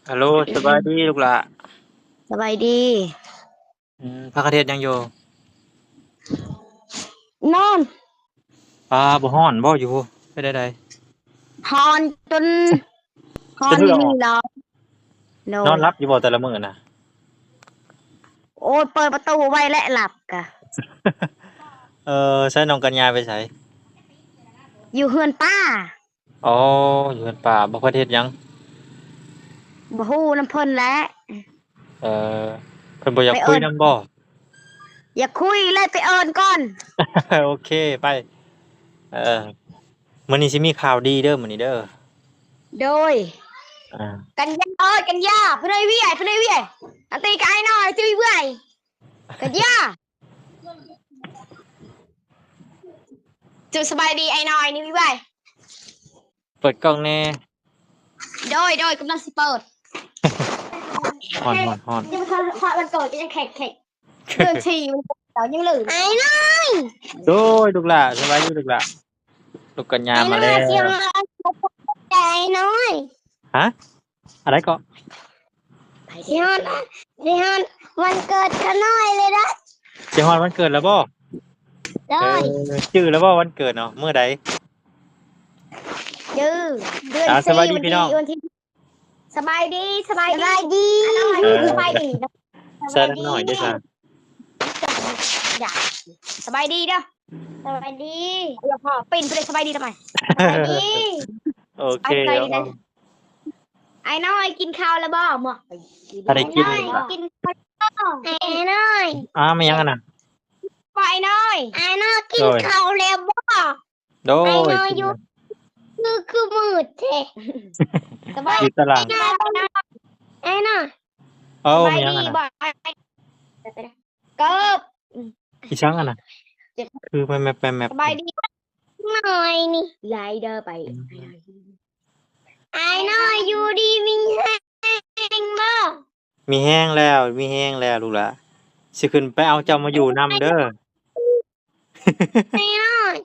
ฮัลโหลสบายดีลูกหล่ะสบายดีพักกะเทศยังอยู่นอนปลาบ่ฮ้อนบ่อยู่ไปได้ฮอนจนฮๆอนนี่จะเทื่อออกแล้วโดนอนยหลับอยู่บ่แต่ละมื้อน่ะ โอ้ยเปิดประตูไว้และหลับกะ ใช้น้องกัญญาไปไสอยู่เฮือนป้าอ๋ออยู่เฮือนป้าบ่ค่อยเฮ็ดหยังบ่ฮู้น้ำเพิ่นแหละเอ่อเพิ่นบ่อยากไปเอิ้นคุยนำบ่ อย่าคุยเลยไปเอิ้นก่อน โอเคไปเออมื้อนี้สิมีข่าวดีเด้อมื้อนี้เด้อโดยอ่ากันยาเอ้ยกันยาเพิ่นเอ้ยวี่ไอ้เพิ่นเอ้ยวี่ไอ้อันตีกายหน่อยตีเว้ยกันยาจุสบายดีไอ้หน่อยนี่วี่ไว้เปิดกล้องแน่โดยกำลังสิเปิดฮ้อนยังพอวันเกิดก็ยังแขกเดือน4มันเดี๋ยวยังลืมไอ้น้อย ๆโดยลูกหล่ะสบายดีลูกหล่ะลูกกัญญามาแล้วใจน้อยฮะอะไรก็พี่ฮอนวันเกิดขาน้อยเลยนะสิฮอดวันเกิดแล้วบ่เลเออยชื่อแล้วบ่วันเกิดเนาะมื้อใดดื้อเดือนสบายดี4พี่น้อง วันที่สบายดีสบายดี สบายดี ใส่หน่อยด้วยจ้ะ อยากสบายดีเด้อสบายดีอย่าพอปิ่นไปเลยสบายดีทำไมสบายดี โอเค ไอ้น้อยกินข้าวแล้วบ่หมอ ถ้าได้กินอีกละ กินข้าวไอ้น้อย ไม่ยังกันนะ ไปน้อยไอ้น้อยกินข้าวแล้วบ่ โดย ไอ้น้อยอยู่คือมืดแท้สบาย อยู่ตาราง ไอ้น้อย ไม่ยังกันนะ เกิบ อีช่างกันนะคือไปแมปสบายดีหน่อยนี่ไลเดอร์ไปไอ้น้อยอยู่ดีมีแห้งบ่ มีแห้งแล้วลูกหละสิขึ้นไปเอาเจ้ามาอยู่นำเด้อ ไอ้น้อย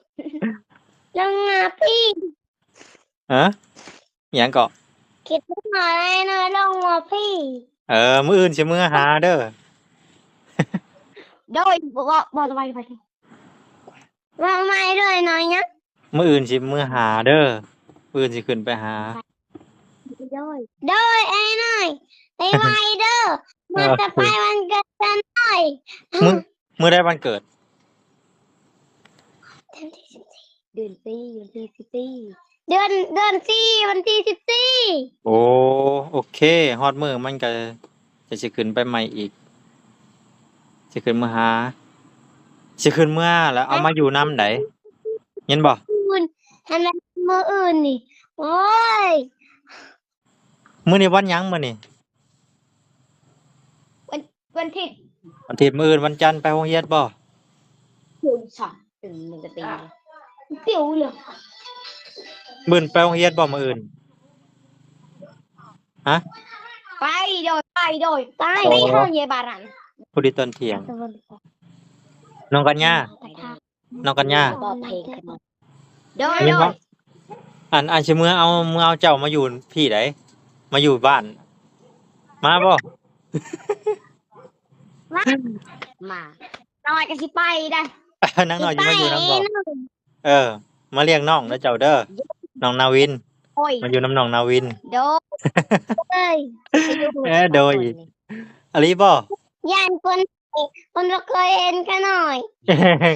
ลงมาพี่ ฮะยังเกาะ คิดว่าไอ้น้อยลงมาพี่ มื้ออื่นสิมื้อหาเด้อ โดยบอกสบายไปว่าไม่เลยน้อยนะ มื้ออื่นสิมื้อหาเด้อมื้ออื่นสิขึ้นไปหา โดยไอ้น้อยไปไวเด้อมาจะไปวันเกิดกันหน่อย มื้อได้วันเกิด เดือนสี่วันที่14เดือนสี่วันที่14โอเคฮอดมื้อมันก็จะสิขึ้นไปใหม่อีกสิขึ้นมื้อหาสิขึ้นมื้อแล้วเอามาอยู่นำไดเห็นบ่ อื่นทำไมมืออื่นนี่โอ้ย มื้อนี้วันหยังมื้อนี้ วันที่ วันอาทิตย์มื้ออื่นวันจันทร์ไปโรงเรียนบ่ 1 กระตีปิวเลย มื้ออื่นไปโรงเรียนบ่มื้ออื่นฮะ ไปโดยไปห้องเยบารัน พอดีตอนเที่ยงน้องกัญญาบอกเพลงกันโดย ยินบ่อันสิมื้อเอาเจ้ามาอยู่พี่ไดมาอยู่บ้าน มาบ่ มาน้อยกันสิไปได้ นางน้อยสิมาอยู่นำบ่มาเลี้ยงน้องเด้อเจ้าเด้อน้องนาวิน โอ้ย มาอยู่นำน้องนาวิน โดยเอ้ย โดยอะลีบ่ ย่านคนเราเคยเห็นกันหน่อย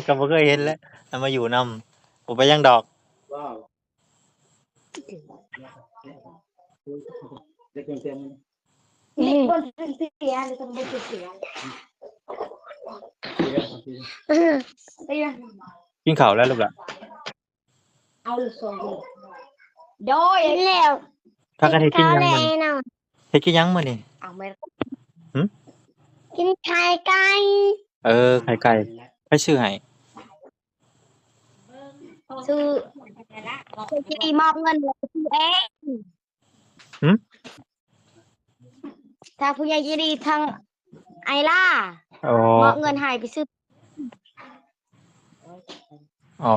ก็บ่เคยเห็นแล้วเอามาอยู่นำบ่ไปยังดอก เด็กคนเสียหรือคนไม่เสียกินข้าวแล้วลูกหล่ะ เอาลูกโซ่โดยแล้ว พากันเฮ็ดกินหยังมื้อนี้เฮ็ดกินหยังมื้อนี้ เอาไม่ หึ กินไข่ไก่ ไข่ไก่ไปซื้อให้ ซื้อที่มอบเงินเลยซื้อเอง ถ้าผู้ใหญ่จะดีทางไอล่า อ๋อ มอบเงินให้ไปซื้อ อ๋อ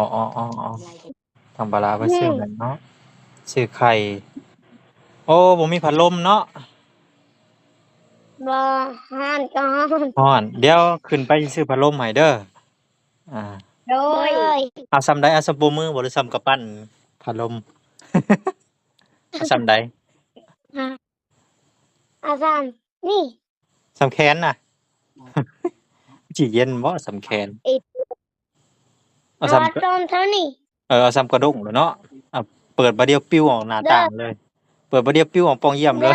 ทางปลาร้าไปซื้อนั่นเนาะซื้อไข่โอ้บ่มีพัดลมเนาะ บ่ฮ้อนก็ฮ้อน ฮ้อน เดี๋ยวขึ้นไปซื้อพัดลมให้เด้ออ่า โดย เอาซ้ำใดเอาซ้ำปูมือบ่หรือซ้ำกำปั้นพัดลม เอาซ้ำใด อาจารย์นี่ ซ้ำแขนน่ะ สิเย็นบ่ซ้ำแขน อีก เอา ร ซ้ำ อดมเท่านี้ เอาซ้ำกระด้งเลยเนาะเอาเปิดบาดเดียวปิ้วออกหน้าต่างเลย เปิดบาดเดียวปิ้วออกปองเยี่ยมเลย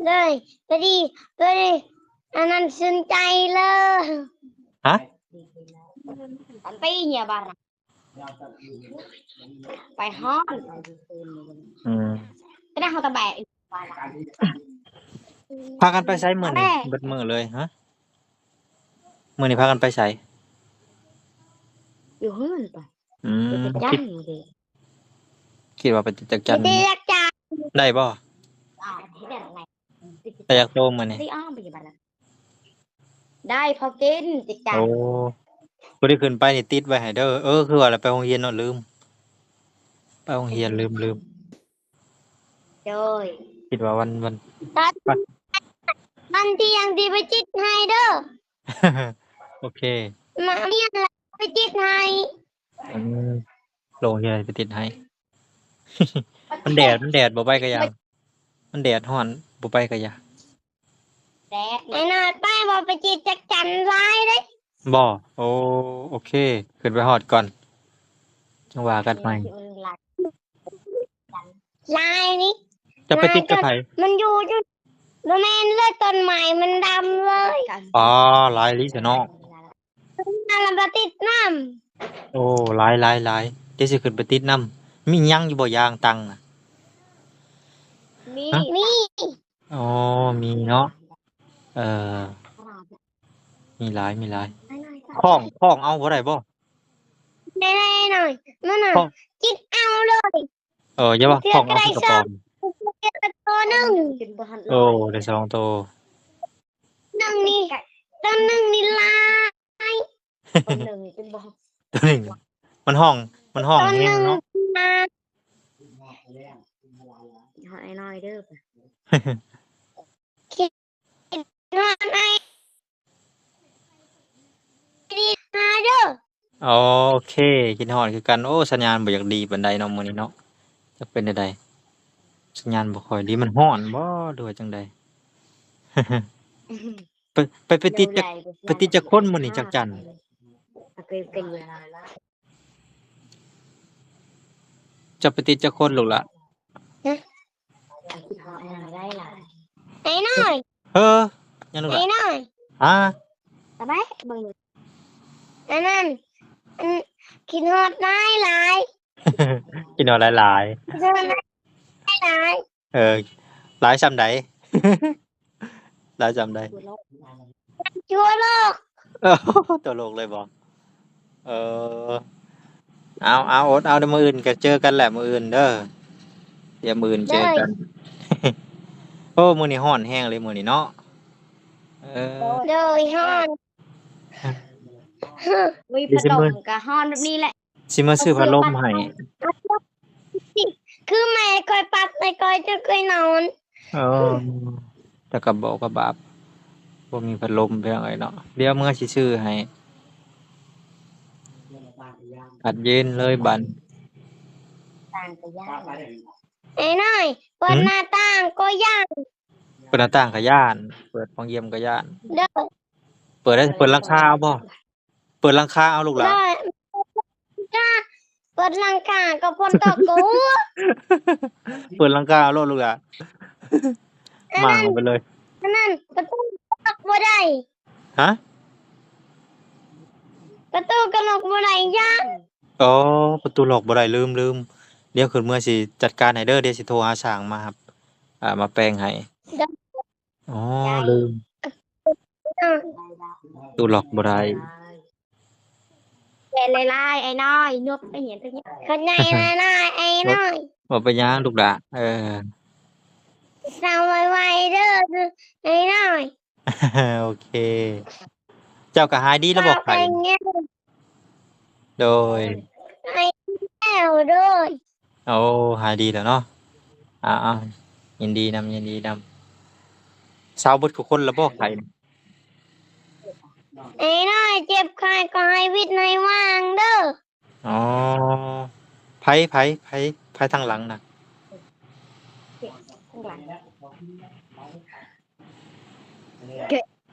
เลยพอดีอันนั้นสนใจเลย ฮะ ไปเหี่ยบาระไปฮ้อน อืม ก็ได้เขาตะแบก พากันไปไสมื้อนี้เบิดมื้อเลยฮะมื้อนี้พากันไปไส อยู่เฮือนไป อืม ไปจั คิด งเลย คิดว่าไปจักจันทร์ ไปจักจัน ได้บ่ ที่แบบไหน ไปจักโตมื้อนี้ ที่อ้อมไปอยู่บ้านละได้พอกินจักจัน โอ้บ่ได้ขึ้นไปนี่ติดไว้ให้เด้อคือว่าแล้วไปโรงเรียนเนาะลืม ไปโรงเรียนลืม โดย คิดว่าวัน ตอนวันที่ยังดีไปจิตให้เด้อ โอเค มาเรียนแล้วไปจิตให้ อืมโรงเรียนไปติดให้ มันแดดบ่ไปก็ยังมันแดดร้อนบ่ไปก็ยัง แดดไอ้น้อยไปบอกไปจิตจักจันร้ายเด้ บ่โอเค ขึ้นไปฮอดก่อนจังว่ากันใหม่ ลายนี่ จะไปติดกับไผ มันอยู่จุดบ่แม่นเลยต้นไม้มันดำเลย อ๋อหลายลิซะเนาะ นั่นละบ่ติดน้ โอ้หลายเดี๋ยวสิขึ้นไปติดนำมีหยังอยู่บ่ยางตังน่ะ ำมี อ๋อมีเนาะเออมีหลายข้องเอาบ่ได้บ่ ได้หน่อยมันน่ะ ข้อง จิตเอาเลย อย่าว่าข้องเอาคือกระป๋อม เก็บไปตัวหนึง โอ้ได้สองโต หนึ่งนี่ตัวหนึ่งนี่ลาย ตัวหนึงมันห้อง ตัวห แฮ นึ่ ง ง เนาะ ลายไอ้น้อยเด้อคิดว่าไอ้ดีหาเด้อ อ๋อโอเคคิดฮอดคือกันโอ้สัญญาณบ่อยากดีปานใดเนาะมื้อนี้เนาะจักเป็นจังไดสัญญาณบ่ค่อยดีมันร้อนบ่หรือว่าจังใด ไปติดจักคนมื้อนี้จักจันทร์จะไปติดจักคนลูกล่ะ ไอ้น้อย ยังลูก ไอ้ ล่ะ น้อย ฮะ ทำไมบังอันนั้นกินฮอดได้หลาย กินเอาหลาย เดินได้หลาย ๆหลายส่ำใด หลายส่ำใด ชั่วโลก ตัวโลกเลยบ่เออเอาอดเอาเดี๋ยวมื้ออื่นก็เจอกันแหละมื้ออื่นเด้อเดี๋ยวมื้ออื่นเจอกัน โอ้มื้อนี้ร้อนแฮงเลยมื้อนี้เนาะเออ เลยฮอนวิพัดลมกับฮอนแบบนี้แหละ สิมาซื้อพัดลมให้ คือแม่คอยปัดไม่คอยจะคอยนอน เออแต่ก็บอกกับบาปบ่มีพัดลมเพียงไงเนาะเดี๋ยวเมื่อสิซื้อให้อัดเย็นเลยบัด ต่างกับย่างไอ้น้อยเปิดหน้าต่างก็ย่าง เปิดหน้าต่างก็ย้าน เปิดห้องเยี่ยมก็ย้าน เด้อ เปิดหลังคาเอาบ่เปิดหลังคาเอาลูกหลาน ได้จ้าเปิดหลังกากับพนตกกู เปิดหลังคาเอาโลดลูกหลานมั่งเอาไปเลย นั่นประตูล็อกบ่ได้ ฮะ ประตูก็ล็อกบ่ได้ย่าง อ๋อประตูล็อกบ่ได้ลืมเดี๋ยวขึ้นเมื่อสิจัดการให้เด้อเดี๋ยวสิโทรหาช่างมาครับมาแปลงให้อ๋อลืมประตูล็อกบ่ได้ เป็นลายไอ้น้อยนบไปเห็นตรงนี้คนใหญ่น้อยไอ้น้อย บ่เป็นหยังลูกหลานสาวไวๆเด้อไอ้น้อย โอเค เจ้าก็หายดีแล้วบ่ไข้ ไอ้เงี้ย โดย ไอ้แก้วด้วย โอ้หายดีแล้วเนาะยินดีนำ สาวเบิดทุกคนแล้วบ่ไข่นี่ ไอ้น้อยเจ็บไข้ก็ให้วิทย์ในว่างเด้อ อ๋อไผทางหลังน่ะ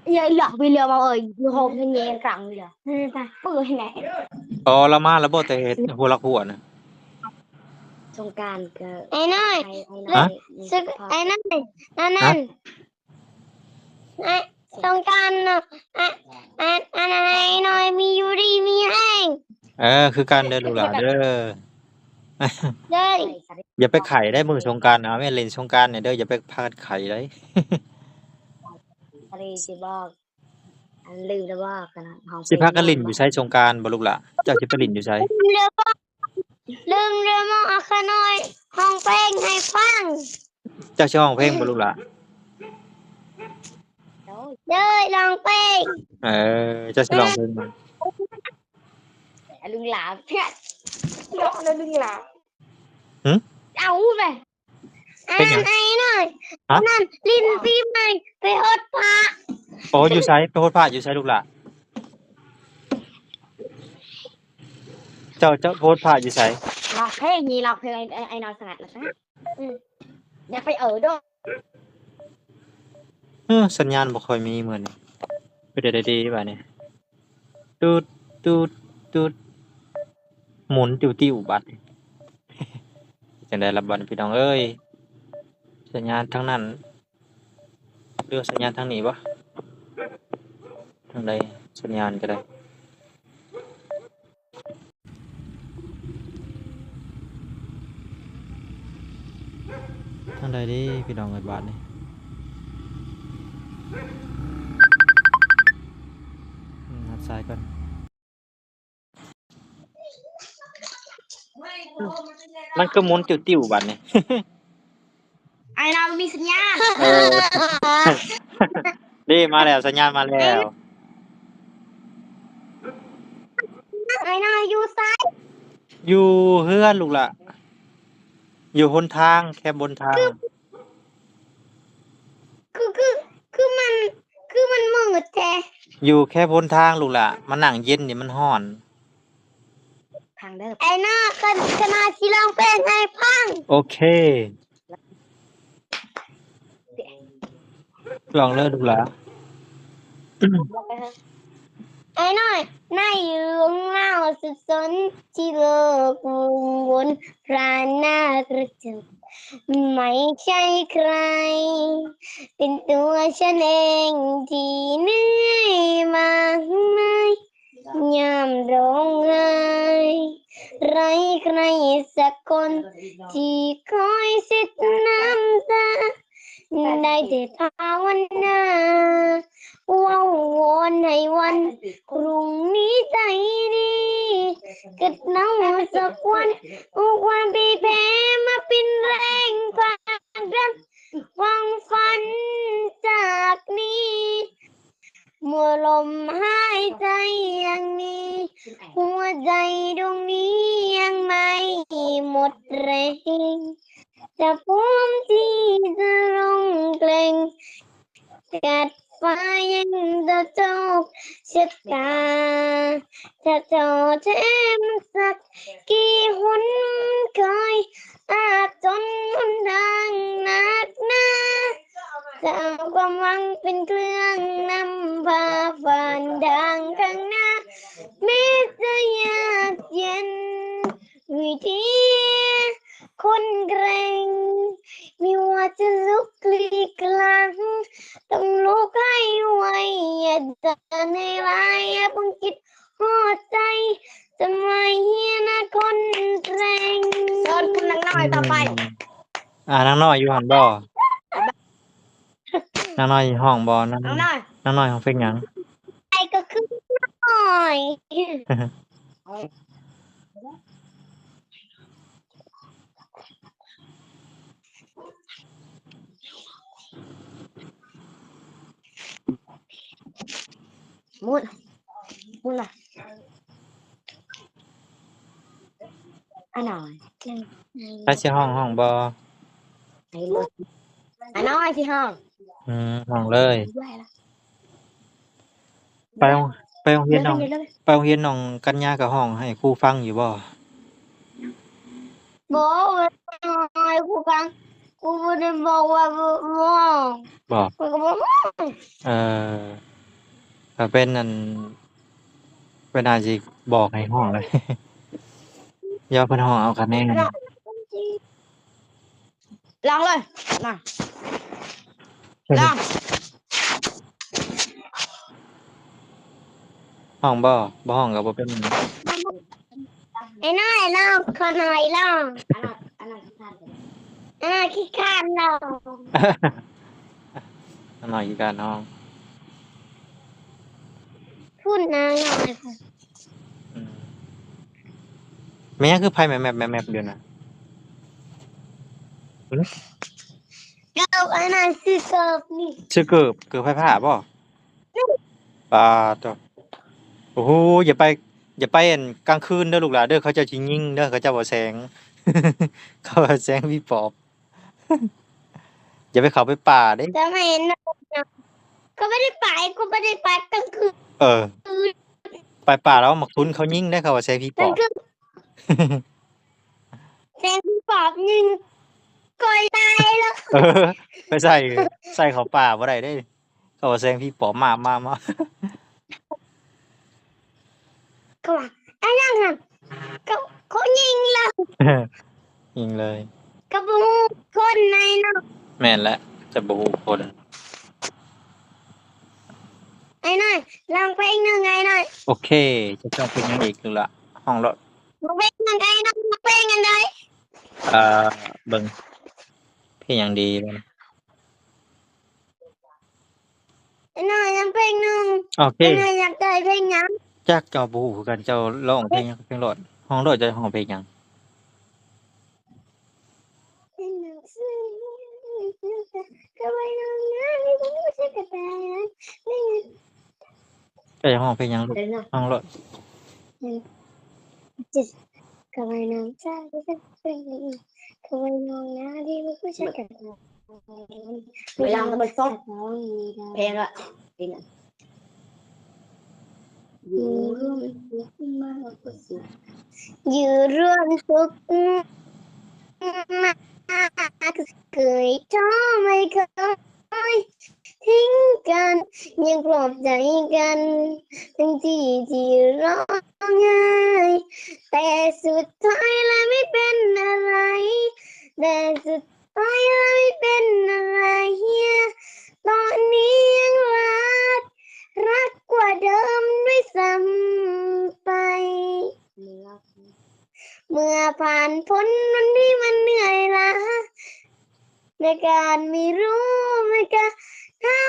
giờ lọ vì lừa mà ơi hôm thanh nhẹ cẳng rồi nên ta bự này อ๋อละมาแล้วบ่แต่หัวลักหัวน่ะ sông can ai nói sức ai nói anh ฮะ ai sông can anh ai nói mi yuri mi hang คือกันเด้อลูกหลานเด้อ đây อย่าไปไข่ได้มื้อสงกรานต์นะแม่เล่นสงกรานต์เนี่ยเด้ออย่าไปพากันไข่ได้ đi chịบอกอันลืมแล้วบอกกันนะ สิพากันเล่นอยู่ไสสงกรานต์บ่ลูกหล่ะเจ้าสิไปเล่นอยู่ไส ลืมมองอาคาน้อยห้องเพลงให้ฟัง เจ้าสิร้องเพลงบ่ลูกหล่ะ เด้อลองเพลง เจ้าสิร้องเพลงบ่ ลุงหลาเพื่อนร้องแล้วลุงหลา หึ เอาไป เป็นหยัง ไอ้หน่อย ฮะ นั่นลิ้นปีใหม่ไปฮดพระ โอ้อยู่ไสไปโพดพระอยู่ไสลูกหล่ะเจ้าโพดพระอยู่ไส ร้องเพลงนี่ร้องเพลงไอ้นอนสงัดแล้วนะอย่าไปด้วย สัญญาณบ่ค่อยมีมื้อนี้ไปได้ดีบัดนี้ตูดตูดตูดหมุนติ้วๆบัดนี้ จังได๋ล่ะบัดนี้พี่น้องเอ้ยสัญญาณทางนั้นหรือว่าสัญญาณทางนี้บ่ทางใดสัญญาณก็ได้ทางใดเด้พี่น้องเอ้ยบาดนี้รับสายก่อน มันคือหมุนติ้วๆบัดนี้ ไอ้นอนมีสัญญาณ นี่มาแล้วสัญญาณมาแล้ว ไอ้นอนอยู่ซ้าย อยู่เฮือนลูกล่ะ อยู่หนทางแค่บนทาง คือมันมืดแท้ อยู่แค่บนทางลูกล่ะมันนั่งเย็นนี่มันร้อน ทางเด้อไอ้นอนขนาดที่ร้องเพลงให้ฟัง โอเคลองเลยลูกล่ะ ไอ้น้อยนายอยู่เงาสุดสนที่โลกวนพรานหน้ากระจกไม่ใช่ใคร เป็นตัวฉันเองที่เหนื่อยมาไม่ยามร้องไห้ไรใครสักคนที่คอยเช็ดน้ำตาได้แต่ภาวนาว่าวอนให้วันพรุ่งนี้ใจดีเกิดเน่าสักวันความปีแพ้มาเป็นแรงผลักดันความฝันจากนี้เมื่อลมหายใจอย่างนี้หัวใจดวงนี้ยังไม่หมดแรงจะพร้อมที่จะลงเกลงกัดฟ้ายังจะโจกชะตาจะจอดแทมสักกี่หนเคยอาจจนหนทางหนักหนาจะเอาความหวังเป็นเครื่องนำพาผ่านทางข้างหน้าแม้จะยากเย็นวิธีคนเกรงไม่ว่าจะลุกคลีกลางต้องลุกให้ไวอย่าเดินให้ไวอย่าเพิ่งคิดหัวใจจะไม่เฮียนะคนเกรงโดนคุณนังน้อยต่อไป นางน้อยอยู่หั่นบ่นางน้อยอยู่ห้องบ่นาง น้องน้อย นางน้อยห้องเพลงหยัง ไอ้ก็คือน้อยมุดล่ะอันน้อย ไปสิห้องบ่ ไอ้มุดอันน้อยที่ห้อง ห้องเลย ด้วยล่ะ ไปโรงไปโรงเรียนน้อง เดี๋ยวเลย ไปโรงเรียนน้องกัญญาก็ห้องให้ครูฟังอยู่บ่ บอกว่าให้ครูฟังครูบ่ได้บอกว่าบ่ บ่ ครูก็บอกว่า เออถ้าเป็นนั่นเพิ่นอาจสิบอกให้ห้องเลย อย่าเพิ่นห้องเอาคะแนน ลองเลยมาลอง ห้องบ่ห้องก็บ่เป็นหยัง ไอ้น้อยลองขอหน่อยลองอันนั้นขี้ข้านลอง อันน้อยคือการห้อง พูดนางหน่อย อืมแม่ยังคือไผแมปๆอยู่น่ะ เอาอันนั้นคือเกิบนี่ ชื่อเกิบไผผ้าบ่ปาตโอ้โฮอย่าไปอั่นกลางคืนเด้อลูกหลานเด้อเขาเจ้าสิยิงเด้อเขาเจ้าว่าแสง เขาว่าแสงผีปอบ อย่าไปเข้าไปป่าเด้ จะไม่เห็นนะก็ไม่ได้ไปก็ไม่ได้ไปกลางคืน เออ ไปป่าแล้วหมักทุนเขายิงได้เขาว่าแสงผี ก ป ลา อง บ คืนแสงปอบยิงก็ตายแล้ว เออไปใส่เข้าป่าบ่ได้เด้เขาว่าแสงผีปอบมา ก็ว่าอันนั้นน่ะก็เขายิงแล้ว ยิงเลย ก็บูคนในเนาะ แม่นแล้วจะบ่ฮู้คน ไอ้น้อยลองเพลงหนึ่งไอ้น้อย โอเค จะต้องเป็นหยังอีกลูกหล่ะห้องรถ ลองเพลงหนึ่งไอ้น้อยลองเพลงกันเลย เบิ่งเพลงหยังดีบ่นะ ไอ้น้อยลองเพลงหนึ่ง โอเค ไอ้น้อยอยากได้เพลงหยัง จักเจ้าบ่ฮู้คือกันเจ้าร้องเพลงหยังเพลงรถห้องรถจะห้องเพลงหยัง เพลงหนึ่งซึ่งก็ไว้น้องนะนี่ผมไม่ใช่กระต่ายนะนี่ไง เจ้าจะห้องเพลงหยังลูก เดี๋ยวนะ ห้องรถ just ก็ไว้น้องจ้าก็เป็นเพลงนี้ก็ไว้น้องนะที่ไม่ใช่กระต่ายเวลาก็มันซ้อมเพลงอะเพลงอะอยู่ร่วมสุขมากกว่าสุขอยู่ร่วมสุขมากเคยท้อไม่เคยทิ้งกันยังปลอบใจกันทั้งที่ร้องไห้แต่สุดท้ายแล้วไม่เป็นอะไรแต่สุดท้ายแล้วไม่เป็นอะไรตอนนี้ยังรักกว่าเดิมด้วยซ้ำไป เมื่อผ่านพ้นวันที่มันเหนื่อยล้าในการไม่รู้ไม่กล้าเข้า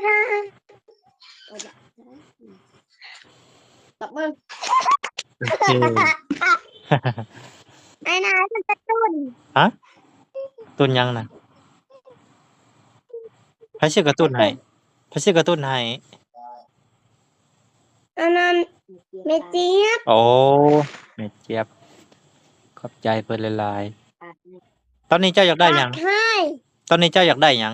ทางตบมือ โอเค ไอ้นายมันจะตุน ตุนหยังน่ะไผชื่อการ์ตูนให้ไผชื่อการ์ตูนให้ อันนั้นไม่เจี๊ยบ โอ้แม่เจี๊ยบขอบใจเพิ่นหลายๆตอนนี้เจ้าอยากได้หยัง ให้ ตอนนี้เจ้าอยากได้หยัง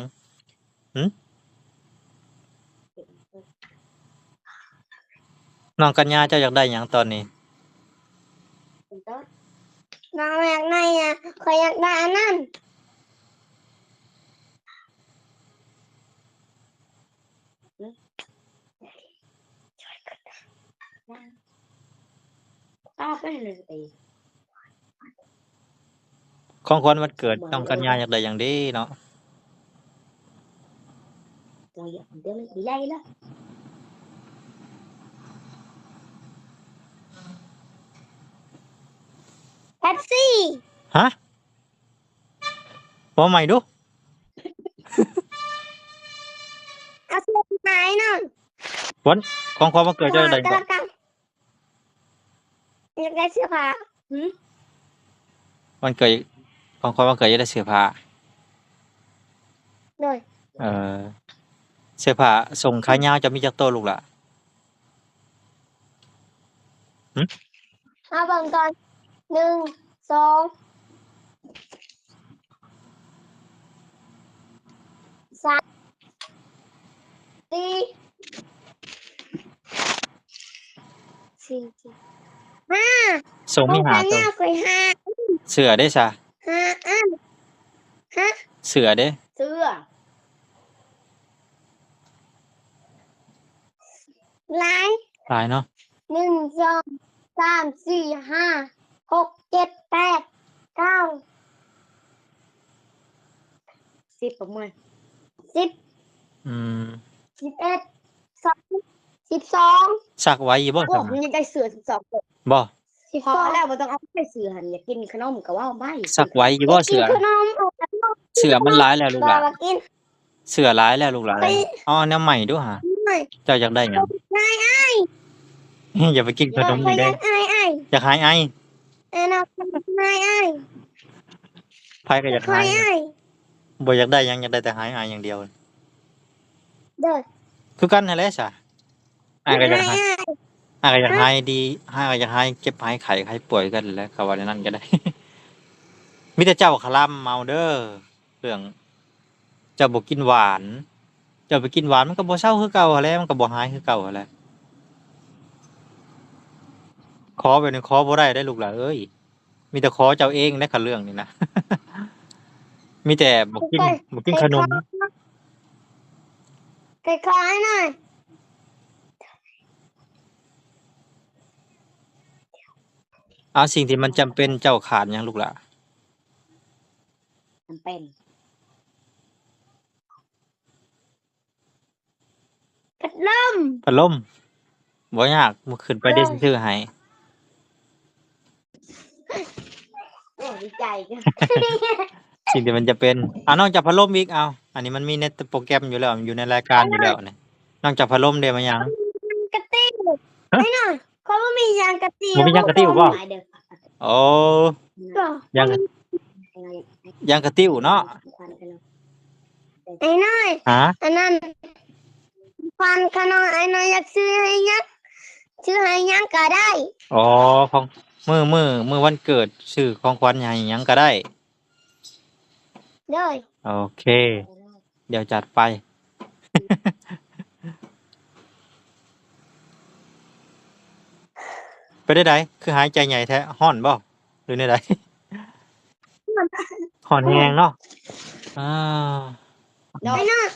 น้องกัญญาเจ้าอยากได้หยังตอนนี้ น้องอยากได้อ่ะขอยอยากได้อันนั้นไปเลย ของขวัญวันเกิดน้องกัญญาอยากได้หยังเด้เนาะ Rồi giờ bị lây đó. Taxi. ฮะบ่ใหม่ดู เอาเสื้อหายหน่อย ของขวัญวันเกิดเจ้าอยากได้บ่ อยากได้เสื้อผ้า วันเกิดของขวัญวันเกิดอยากได้เสื้อผ้า rồi เสื้อผ้าส่งขายาวจะมีจักโตลูกหล่ะ เอาเบิ่งก่อน1 2 3 ตีสี่ห้า ส่งมีหา กัน ตัว เนี่ยเคยห้า เสือได้ซะ ห้าอันฮะ เสือเด้ เสื้อหลาย หลายเนาะ 1 2 3 4 5 6 7 8 9 10ประมาณ10 อืม 11 12 สักไว้อยู่บ่ โอ้ ซั่น มัน น่ะ ยังได้เสือ12ตัว บ่ พอแล้วบ่ต้องเอาไปเสือหันอยากกินขนมก็ว่าไป สักไว้อยู่บ่ กิ เสื น อ ขนมเอาขนม เสือมันหลายแล้วลูกห บ่ ลาน ว่ากิน เสือหลายแล้วลูกหลาน ไป เอาอันแนวใหม่ดูหา หน่อย เจ้าอยากได้หยัง นายอ้าย อย่าไปกินขนม ไป นี่เด้ ยังอ้ายอ้าย อยากหายไอ นายอ้าย ไผก็อยาก คอ หาย ยอ้าย บ่อยากได้หยังอยากได้แต่หายไออย่างเดียว เด้อ คือกันนั่นแหละซะอ้ายก็อยากหาย อ้าย อ้ายก็อยากหายดีอ้ายก็อยากหายเจ็บหายไข้หายป่วยกันแหล้วเขาว่าอย่างนั้นก็ได้ มีแต่เจ้าคลำเมาเด้อเรื่องเจ้าบ่กินหวาน เจ้าไปกินหวานมันก็บ่เซาคือเก่าหั้นแหละมันก็บ่หายคือเก่าหั้นแหละขอแบบนี้ขอบ่ได้ได้ลูกหลานเอ้ยมีแต่ขอเจ้าเองในคันเรื่องนี้นะ มีแต่บ่กินขนม คอยหน่อย เอาสิ่งที่มันจำเป็นเจ้าขาดหยังลูกหลาน จำเป็นพัดลม พัดลมบ่ยากมื้อขึ้นไปเดี๋ยวสิซื้อให้ โอ้ดีใจจัง สิ่งที่มันจะเป็นนอกจากพัดลมอีกเอาอันนี้มันมีในโปรแกรมอยู่แล้วมันอยู่ในรายการอยู่แล้วนี่นอกจากพัดลมได้มาหยัง กระติ้วไอ้หน่อยเขาบ่มียางกระติ้ว บ่มียางกระติ้วบ่ โอ้ ก็ ยางยางกระติ้วเนาะ ไอ้หน่อย ฮะ อันนั้นฟันขนมไอ้หน่อยอยากซื้อให้ยังซื้อให้ยังก็ได้ อ๋อของมื้อวันเกิดซื้อของขวัญให้หยังก็ได้ เด้อ โอเค เดี๋ยวจัดไป ไปได้ไดคือหายใจใหญ่แท้ฮ้อนบ่หรือในใด ฮ้อนแฮงเนาะอา ไอ้หน่อย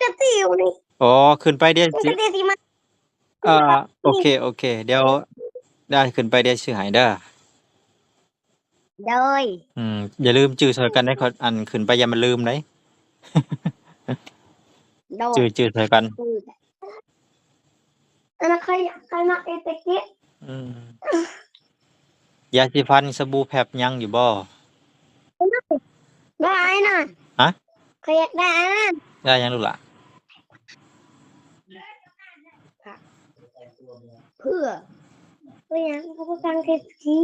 กระติ้วนี่ อ๋อขึ้นไปเดี๋ยว ก สิ ระติ้วที่มัน โอเค เดี๋ยวได้ขึ้นไปเดี๋ยวซื้อให้เด้อ เด้อ อย่าลืมจื้อช่วยกันได้ขออันขึ้นไปอย่ามันลืมเด้ เด้อ จื้อช่วยกัน อันนั้นใครมาเอตะกี้ อืมยาสีฟันสบู่แผบยังอยู่บ่ ได้น่ะ ฮะ ใครอยากได้อันนั้น ได้ยังลูกหล่ะ เพื่อยังเขาก็ฟังแค่ที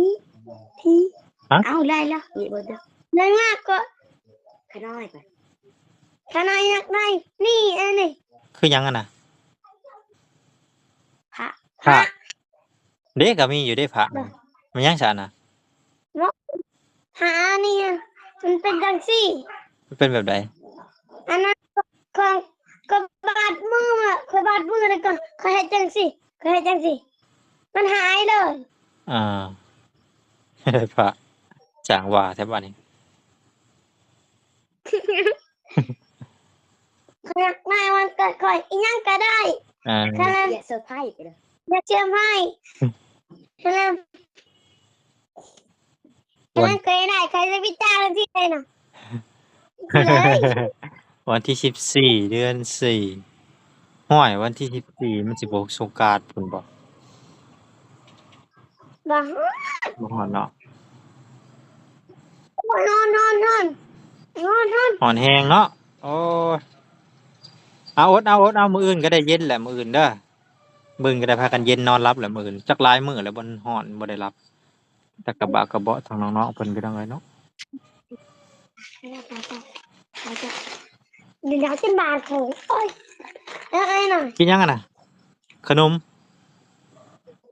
เอาได้แล้วนี่บ่เด้อได้มากก็ขน้อยไปขน้อยอยากได้นี่อันนี้ คือหยังอะน่ะ พระ เด้ก็มีอยู่เด้พระมันยังซะน่ะ พระนี่มันเป็นจังซี่ มันเป็นแบบใด อันนั้นก็บาดมือมาเคยบาดมือเลยก่อนเคยเฮ็ดจังซี่มันหายเลย อ่า พระจ้างว่าแท้บัดนี้ อยากได้วันเกิดก่อนอีหยังก็ได้ อ่า คะแนนอย่าเซอร์ไพรส์ไปเลยอย่าเชื่อไม่คะแนนเคยได้ใครจะพิจารณาที่ไหนน่ะ วันที่14เดือน4ฮ้อยวันที่14มันสิบ่สงกรานต์พุ่นบ่ บ่ บ่ฮอดเนาะ นอน ฮ้อนแฮงเนาะโอ้ยเอาอดเอามื้ออื่นก็ได้เย็นแหละมื้ออื่นเด้อมื้ออื่นก็ได้พากันเย็นนอนหลับแหละมื้ออื่นจักหลายมื้อแล้วบ่ฮ้อนบ่ได้หลับแต่กะบะกะเบาะทางน้องๆเพิ่นก็ดังไดเนาะ เดี๋ยวจะบาดของโอ้ยแล้วไอ้น่ะ กินยังอะน่ะขนม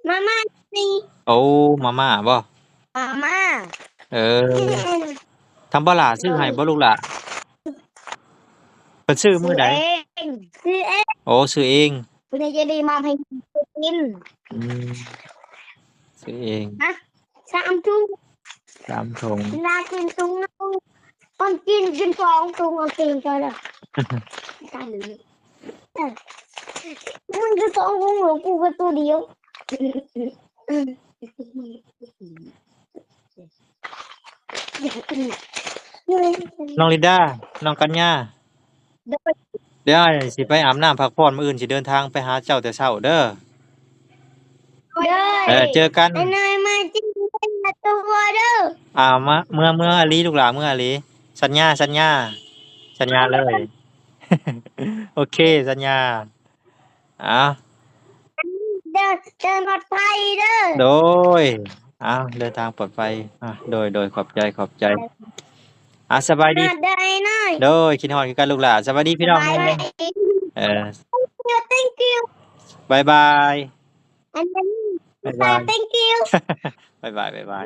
มาม่านี่ โอ้มาม่าบ่ มาม่า เออทำบ่ล่ะซื้อให้บ่ลูกหล่ะเพิ่นซื้อมื้อใด ซื้อเอง โอ้ซื้อเอง คุณยายใจดีมอบให้กิน อืมซื้อเอง ฮะ3 ถุง 3ถุง น่ากินถุงนึงมันกิน2 ถุงเอากินไปเลยตายเลยมันคือ2 ถุงหรอกูก็ตัวเดียว น้องลินดาน้องกัญญาเดี๋ยวสิไปอาบน้ำพักผ่อนมื้ออื่นสิเดินทางไปหาเจ้าแต่เช้าเด้อเจอกัน ไอ้นายมาจิ้มเป็นตัวเด้อ มาเมื่ออาลีลูกหลานเมื่ออาลีสัญญาเลย โอเคสัญญาอ้าว เดินปลอดภัยเด้อ โดยอ้าวเดินทางปลอดภัยโดยขอบใจสบายดี น่าเด้อไอ้นาย โดยคิดฮอดคือกันลูกหลานสวัสดีพี่น้อง บาย แม่ บาย เออ thank you บ๊ายบาย and then บ๊ายบาย thank you บ๊ายบาย